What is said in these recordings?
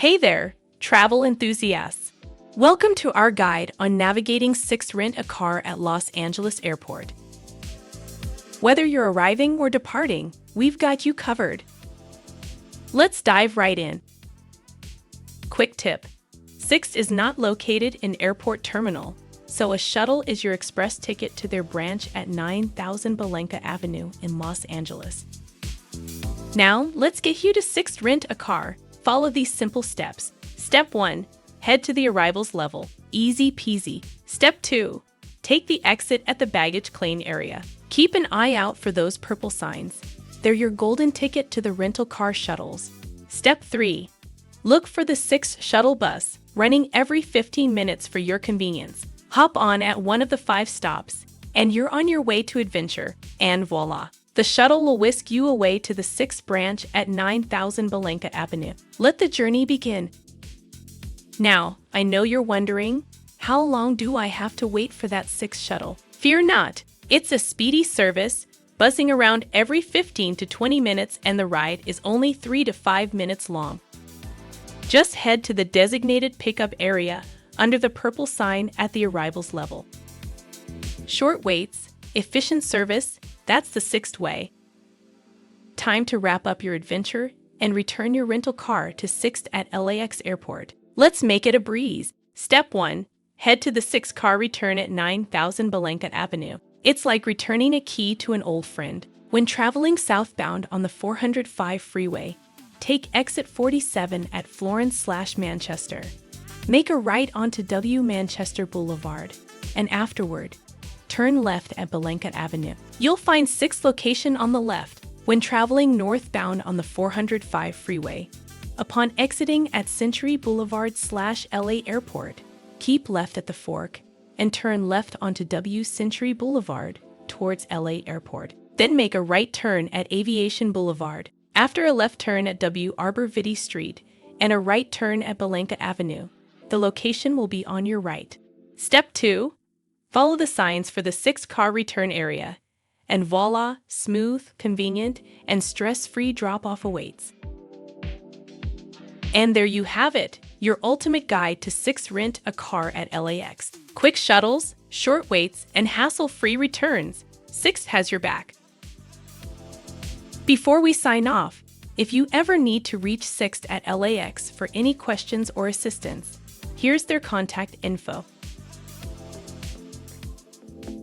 Hey there, travel enthusiasts! Welcome to our guide on navigating SIXT Rent a Car at Los Angeles Airport. Whether you're arriving or departing, we've got you covered. Let's dive right in. Quick tip: SIXT is not located in Airport Terminal, so a shuttle is your express ticket to their branch at 9000 Balenka Avenue in Los Angeles. Now, let's get you to SIXT Rent a Car. Follow these simple steps. Step 1. Head to the arrivals level. Easy peasy. Step 2. Take the exit at the baggage claim area. Keep an eye out for those purple signs. They're your golden ticket to the rental car shuttles. Step 3. Look for the SIXT shuttle bus, running every 15 minutes for your convenience. Hop on at one of the 5 stops, and you're on your way to adventure. And voila! The shuttle will whisk you away to the SIXT branch at 9000 Balenka Avenue. Let the journey begin. Now, I know you're wondering, how long do I have to wait for that SIXT shuttle? Fear not, it's a speedy service, buzzing around every 15 to 20 minutes, and the ride is only 3 to 5 minutes long. Just head to the designated pickup area under the purple sign at the arrivals level. Short waits, efficient service, that's the SIXT way. Time to wrap up your adventure and return your rental car to SIXT at LAX Airport. Let's make it a breeze. Step 1. Head to the SIXT car return at 9000 Balenka Avenue. It's like returning a key to an old friend. When traveling southbound on the 405 freeway, take exit 47 at Florence/Manchester. Make a right onto W Manchester Boulevard, and afterward, turn left at Balenka Avenue. You'll find SIXT location on the left when traveling northbound on the 405 freeway. Upon exiting at Century Boulevard/LA Airport, keep left at the fork and turn left onto W Century Boulevard towards LA Airport. Then make a right turn at Aviation Boulevard. After a left turn at W Arbor Vitae Street and a right turn at Balenka Avenue, the location will be on your right. Step 2. Follow the signs for the SIXT car return area, and voila, smooth, convenient, and stress-free drop-off awaits. And there you have it, your ultimate guide to SIXT Rent a Car at LAX. Quick shuttles, short waits, and hassle-free returns. SIXT has your back. Before we sign off, if you ever need to reach SIXT at LAX for any questions or assistance, here's their contact info.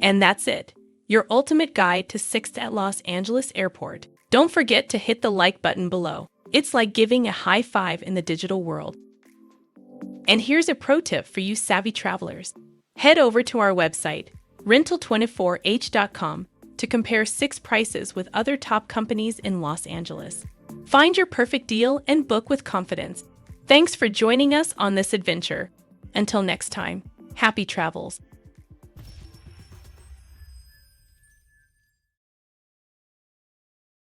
And that's it, your ultimate guide to SIXT at Los Angeles Airport. Don't forget to hit the like button below. It's like giving a high five in the digital world. And here's a pro tip for you savvy travelers. Head over to our website, rental24h.com, to compare SIXT prices with other top companies in Los Angeles. Find your perfect deal and book with confidence. Thanks for joining us on this adventure. Until next time, happy travels.